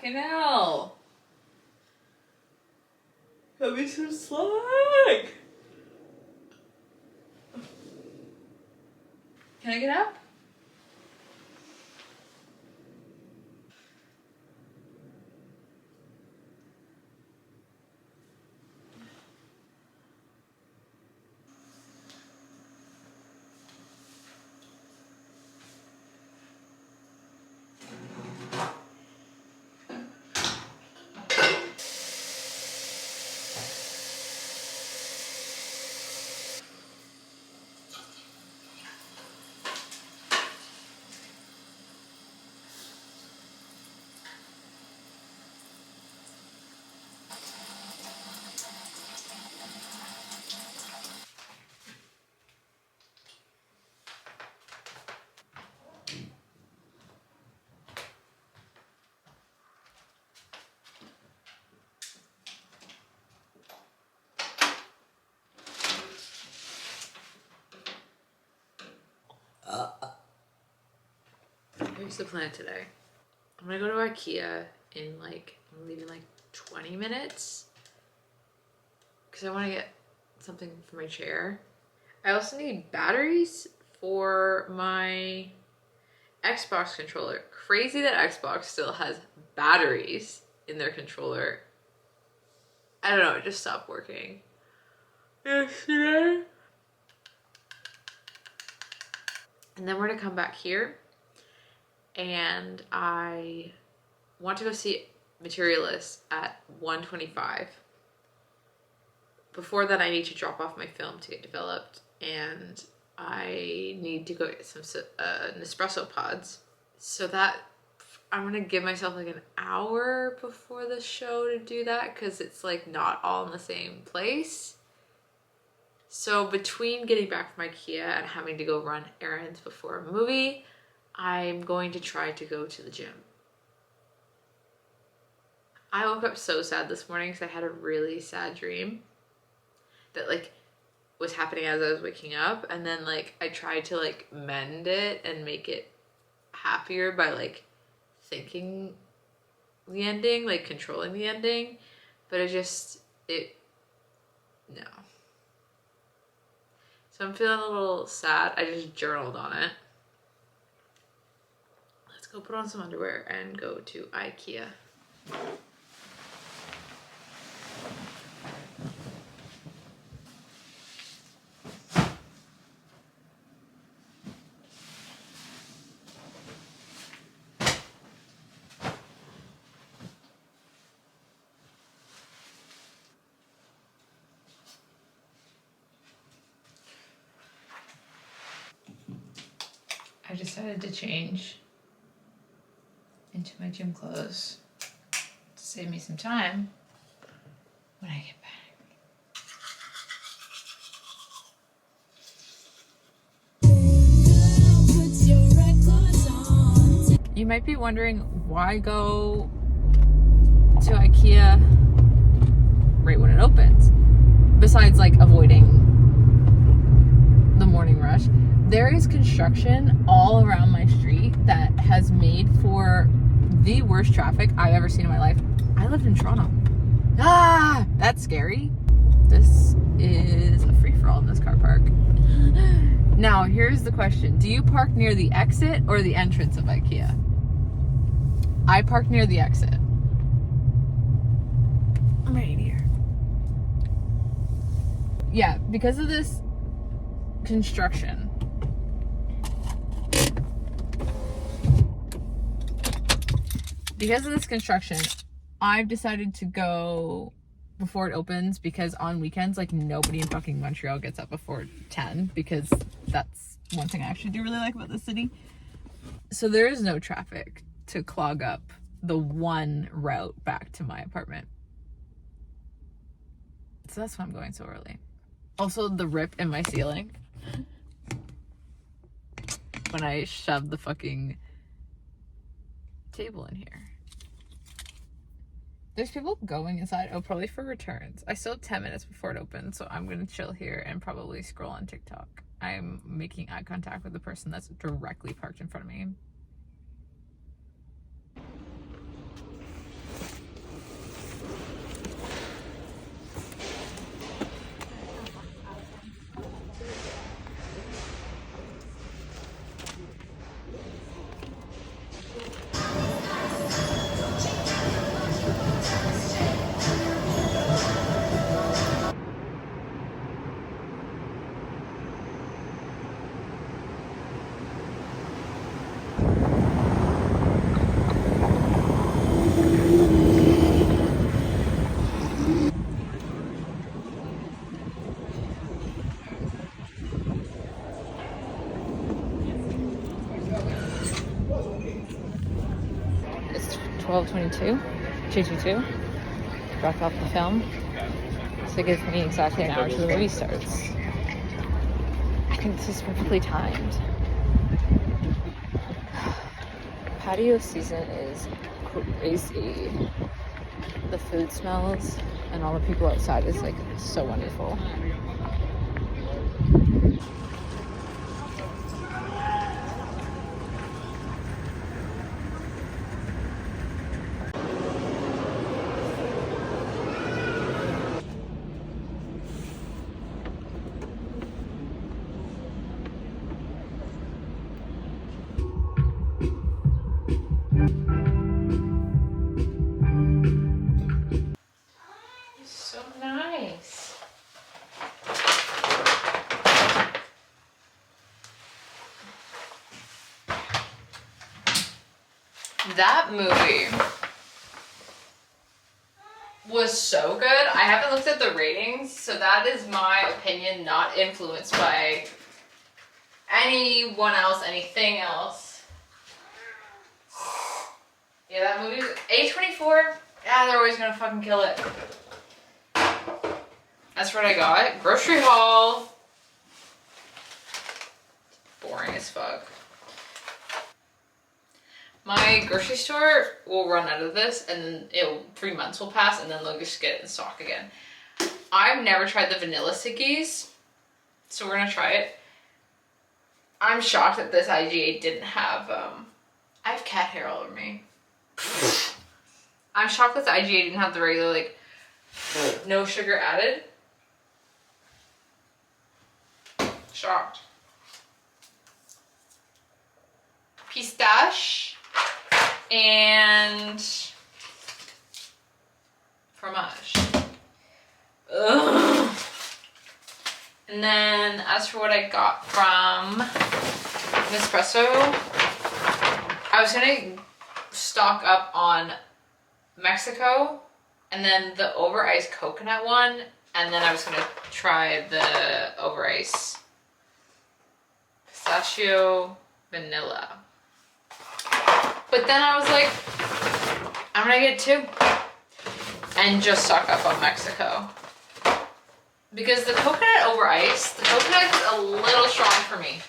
Fucking hell. Got me some slack. Can I get up? Here's the plan today. I'm gonna go to IKEA in I'm leaving 20 minutes because I want to get something for my chair. I also need batteries for my Xbox controller. Crazy that Xbox still has batteries in their controller. I don't know, it just stopped working yesterday. And then we're gonna come back here and I want to go see Materialist at 1:25. Before that, I need to drop off my film to get developed, and I need to go get some Nespresso pods. So that I'm gonna give myself an hour before the show to do that because it's not all in the same place. So between getting back from IKEA and having to go run errands before a movie, I'm going to try to go to the gym. I woke up so sad this morning because I had a really sad dream that was happening as I was waking up, and then I tried to mend it and make it happier by thinking the ending, controlling the ending, but no. So I'm feeling a little sad. I just journaled on it. Let's go put on some underwear and go to IKEA. I decided to change into my gym clothes to save me some time when I get back. You might be wondering why go to IKEA right when it opens, besides avoiding the morning rush. There is construction all around my street that has made for the worst traffic I've ever seen in my life. I lived in Toronto. Ah, that's scary. This is a free-for-all in this car park. Now, here's the question. Do you park near the exit or the entrance of IKEA? I park near the exit. I'm right here. Yeah, because of this construction, I've decided to go before it opens because on weekends, nobody in fucking Montreal gets up before 10 because that's one thing I actually do really like about the city. So there is no traffic to clog up the one route back to my apartment. So that's why I'm going so early. Also, the rip in my ceiling when I shoved the fucking table in here. There's people going inside. Oh, probably for returns. I still have 10 minutes before it opens, so I'm gonna chill here and probably scroll on TikTok. I'm making eye contact with the person that's directly parked in front of me. 12:22, 2:22, wrap up the film. So it gives me exactly an hour till the movie starts. I think this is perfectly timed. Patio season is crazy. The food smells and all the people outside is like so wonderful. So nice. That movie was so good. I haven't looked at the ratings, so that is my opinion, not influenced by anyone else, anything else. Yeah, that movie's A24. Yeah, they're always gonna fucking kill it. That's what I got. Grocery haul. Boring as fuck. My grocery store will run out of this and 3 months will pass and then they'll just get it in stock again. I've never tried the vanilla sickies, so we're gonna try it. I'm shocked that this IGA didn't have, I have cat hair all over me. I'm shocked that the IGA didn't have the regular, like, no sugar added. Shocked. Pistache and fromage. Ugh. And then as for what I got from Nespresso, I was gonna stock up on Mexico and then the over ice coconut one, and then I was gonna try the over ice pistachio vanilla. But then I was like, I'm gonna get two and just stock up on Mexico. Because the coconut over ice, the coconut is a little strong for me.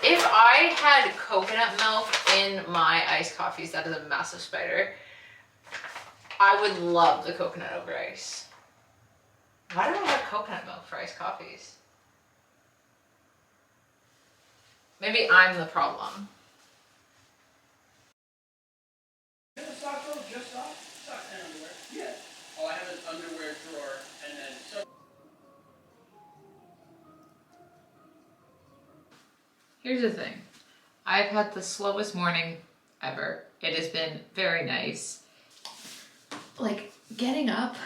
If I had coconut milk in my iced coffees, that is a massive spider, I would love the coconut over ice. Why do I have coconut milk for iced coffees? Maybe I'm the problem. Just socks and underwear. Yeah. Oh, I have an underwear drawer and then so. Here's the thing. I've had the slowest morning ever. It has been very nice. Like getting up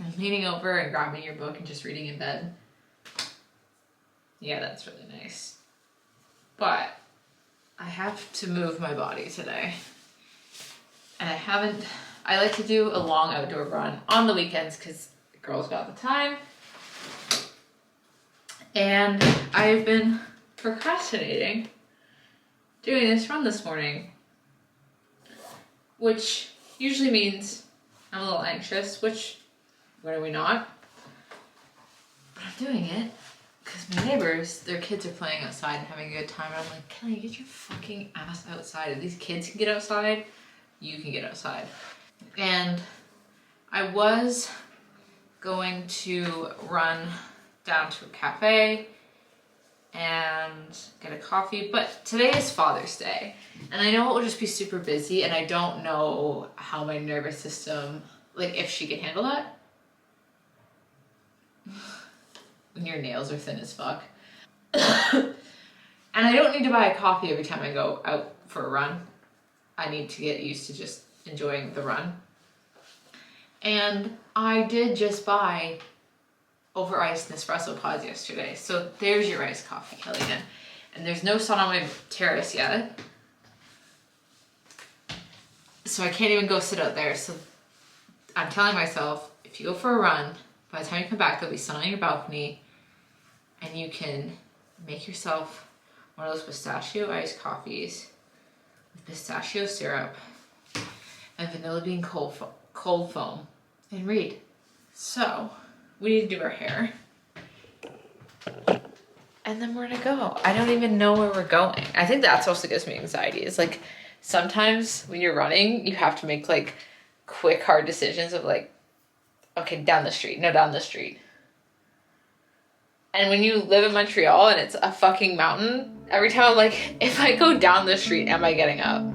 and leaning over and grabbing your book and just reading in bed. Yeah, that's really nice. But I have to move my body today. And I like to do a long outdoor run on the weekends because the girls got the time. And I've been procrastinating doing this run this morning, which usually means I'm a little anxious, which, when are we not? But I'm doing it because my neighbors, their kids are playing outside and having a good time. And I'm like, Kelly, get your fucking ass outside. If these kids can get outside, you can get outside. And I was going to run down to a cafe and get a coffee, but today is Father's Day and I know it will just be super busy and I don't know how my nervous system, like if she can handle that. When your nails are thin as fuck. And I don't need to buy a coffee every time I go out for a run. I need to get used to just enjoying the run. And I did just buy over iced Nespresso pods yesterday. So there's your iced coffee, Kellyanne. And there's no sun on my terrace yet. So I can't even go sit out there. So I'm telling myself, if you go for a run, by the time you come back, there'll be sun on your balcony and you can make yourself one of those pistachio iced coffees with pistachio syrup and vanilla bean cold foam and read. So we need to do our hair. And then we're gonna go. I don't even know where we're going. I think that's also gives me anxiety. It's like sometimes when you're running, you have to make like quick, hard decisions of like, okay, down the street, no, down the street. And when you live in Montreal and it's a fucking mountain, every time I'm like, if I go down the street, am I getting up?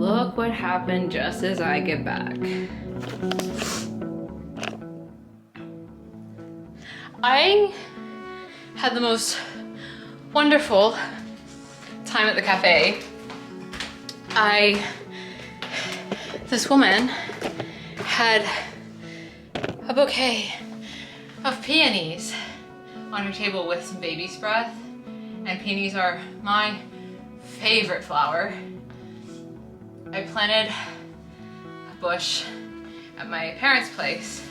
Look what happened just as I get back. I had the most wonderful time at the cafe. This woman had a bouquet of peonies on her table with some baby's breath, and peonies are my favorite flower. I planted a bush at my parents' place,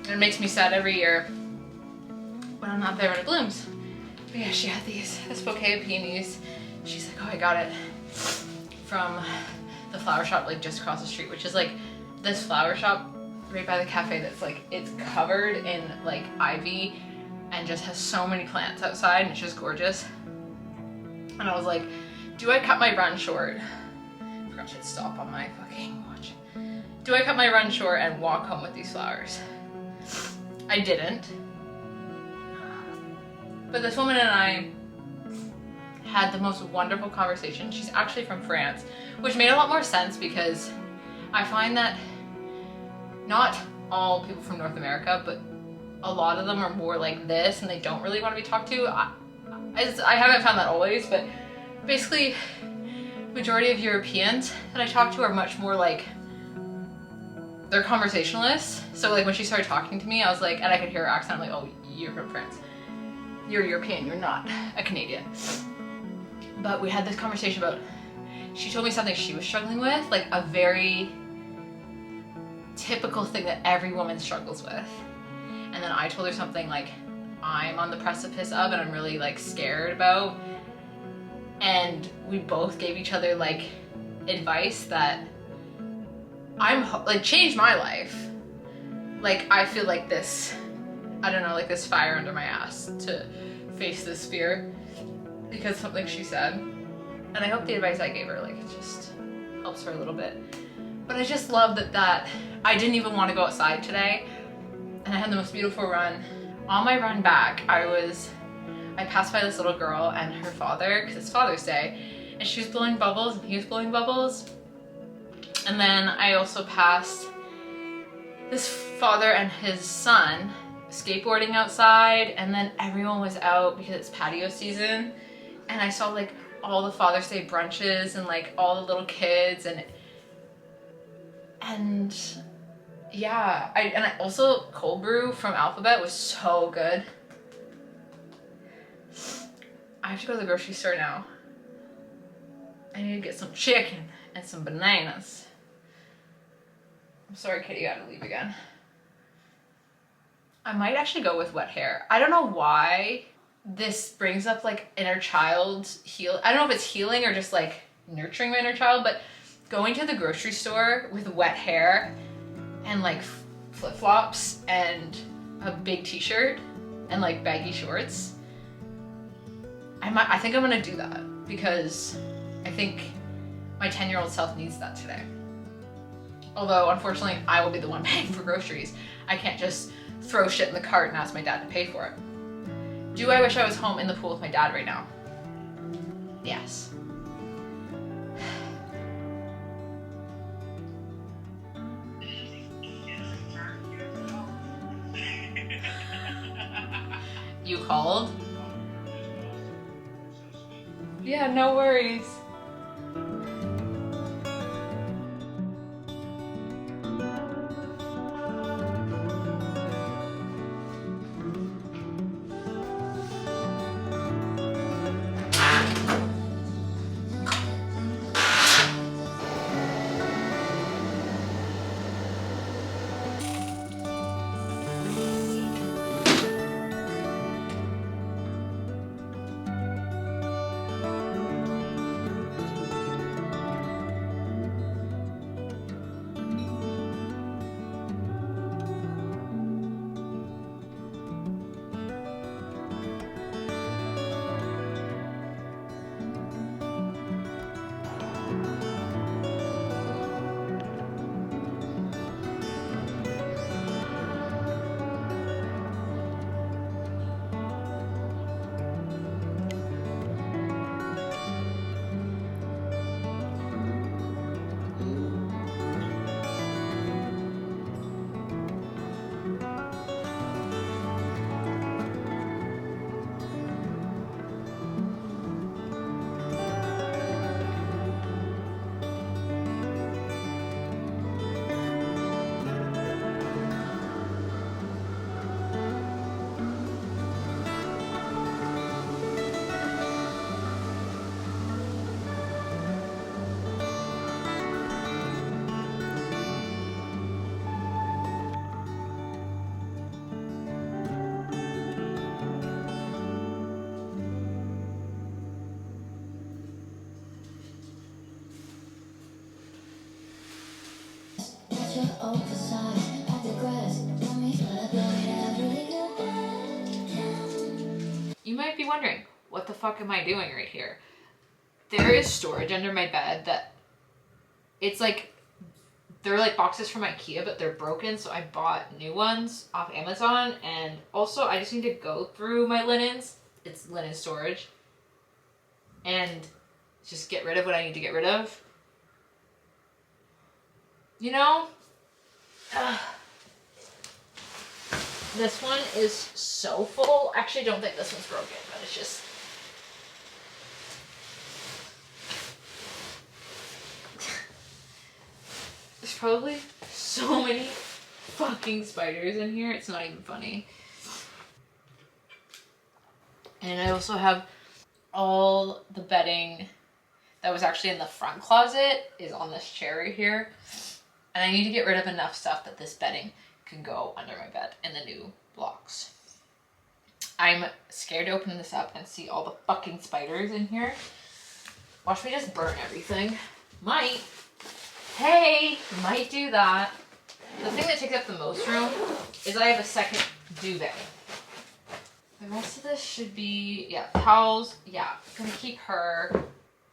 and it makes me sad every year when I'm not there when it blooms. But yeah, she had this bouquet of peonies. She's like, oh, I got it from the flower shop like just across the street, which is like this flower shop right by the cafe that's like, it's covered in like ivy and just has so many plants outside, and it's just gorgeous. And I was like, do I cut my run short? I forgot to hit stop on my fucking watch. Do I cut my run short and walk home with these flowers? I didn't. But this woman and I had the most wonderful conversation. She's actually from France, which made a lot more sense because I find that not all people from North America, but a lot of them are more like this and they don't really want to be talked to. I haven't found that always, but basically majority of Europeans that I talk to are much more like, they're conversationalists. So like when she started talking to me, I was like, and I could hear her accent, I'm like, oh, you're from France. You're European, you're not a Canadian. But we had this conversation about, she told me something she was struggling with, like a very typical thing that every woman struggles with. And then I told her something like I'm on the precipice of and I'm really like scared about. And we both gave each other like advice that like changed my life. Like I feel like this, I don't know, like this fire under my ass to face this fear because something she said. And I hope the advice I gave her, like it just helps her a little bit. But I just love that I didn't even want to go outside today. And I had the most beautiful run. On my run back, I passed by this little girl and her father, because it's Father's Day, and she was blowing bubbles and he was blowing bubbles. And then I also passed this father and his son skateboarding outside, and then everyone was out because it's patio season. And I saw like all the Father's Day brunches and like all the little kids and yeah, I also cold brew from Alphabet was so good. I have to go to the grocery store now. I need to get some chicken and some bananas. I'm sorry, Kitty, I gotta leave again. I might actually go with wet hair. I don't know why this brings up like inner child I don't know if it's healing or just like nurturing my inner child, but going to the grocery store with wet hair and like flip-flops and a big t-shirt and like baggy shorts, I think I'm gonna do that because I think my 10-year-old self needs that today. Although unfortunately I will be the one paying for groceries. I can't just throw shit in the cart and ask my dad to pay for it. Do I wish I was home in the pool with my dad right now? Yes. You called? Yeah, no worries. You might be wondering, what the fuck am I doing right here? There is storage under my bed that it's like, they're like boxes from IKEA, but they're broken, so I bought new ones off Amazon. And also, I just need to go through my linens. It's linen storage. And just get rid of what I need to get rid of. You know? This one is so full. Actually, I don't think this one's broken, but it's just... There's probably so many fucking spiders in here. It's not even funny. And I also have all the bedding that was actually in the front closet is on this chair right here. And I need to get rid of enough stuff that this bedding can go under my bed in the new blocks. I'm scared to open this up and see all the fucking spiders in here. Watch me just burn everything. Might. Hey, might do that. The thing that takes up the most room is I have a second duvet. The rest of this should be, yeah, towels. Yeah, gonna keep her.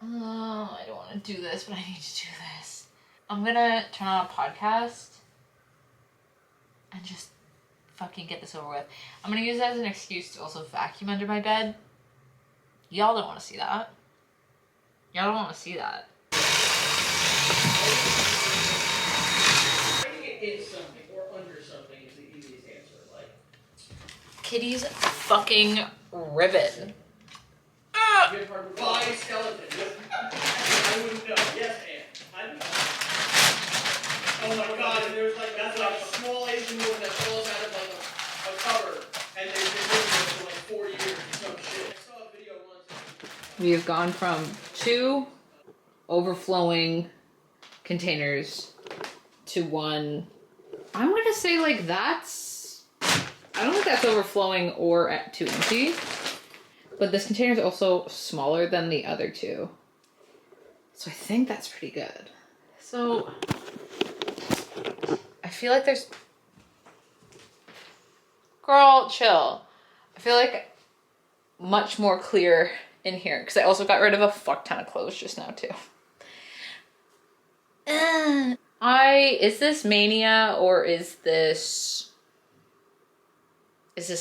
Oh, I don't want to do this, but I need to do this. I'm gonna turn on a podcast and just fucking get this over with. I'm gonna use that as an excuse to also vacuum under my bed. Y'all don't want to see that. Y'all don't want to see that. Trying to get in something or under something is the easiest answer. Like Kitty's fucking ribbon. Body skeleton. I wouldn't know. Yes, Ann. I know. Oh my god, and there's like that's like a small Asian woman that falls out of like a cover, and they've been living there for like 40 years or some shit. I saw a video once. We have gone from 2 overflowing containers to 1. I'm gonna say like that's, I don't think that's overflowing or too empty, but this container is also smaller than the other 2. So I think that's pretty good. So I feel like there's, girl, chill. I feel like much more clear in here because I also got rid of a fuck ton of clothes just now too. Is this mania or is this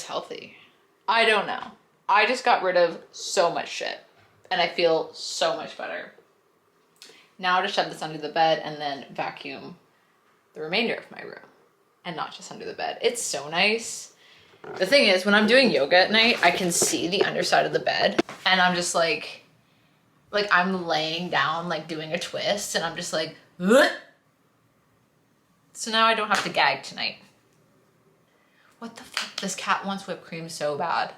healthy? I don't know. I just got rid of so much shit and I feel so much better. Now to shove this under the bed and then vacuum the remainder of my room and not just under the bed. It's so nice. The thing is, when I'm doing yoga at night, I can see the underside of the bed and I'm just like I'm laying down, like doing a twist and I'm just like, ugh. So now I don't have to gag tonight. What the fuck? This cat wants whipped cream so bad.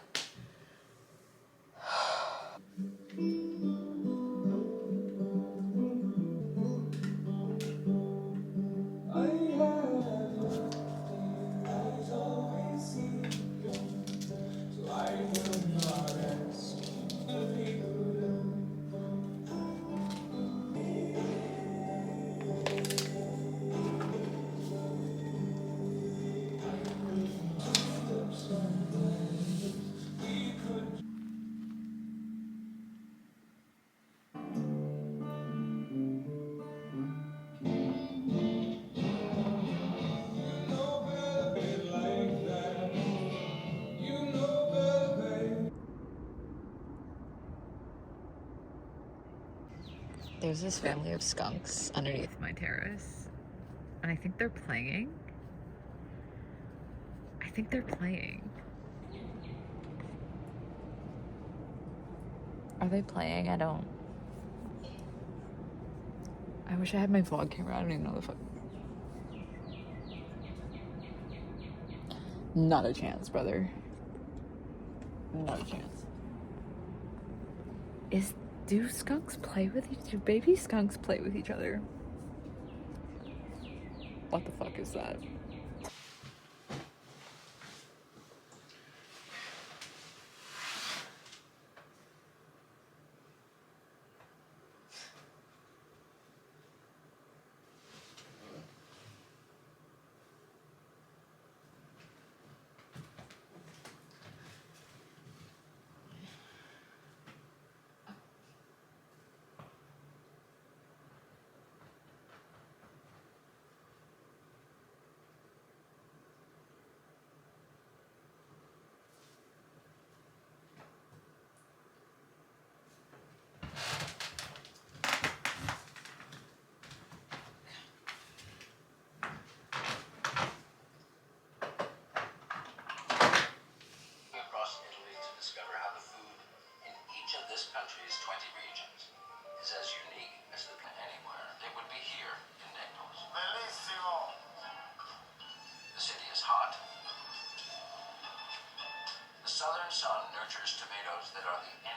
There's this family of skunks underneath my terrace, and I think they're playing. Are they playing? I wish I had my vlog camera. I don't even know the fuck. Not a chance, brother. Not a chance. Do baby skunks play with each other? What the fuck is that? windows that are the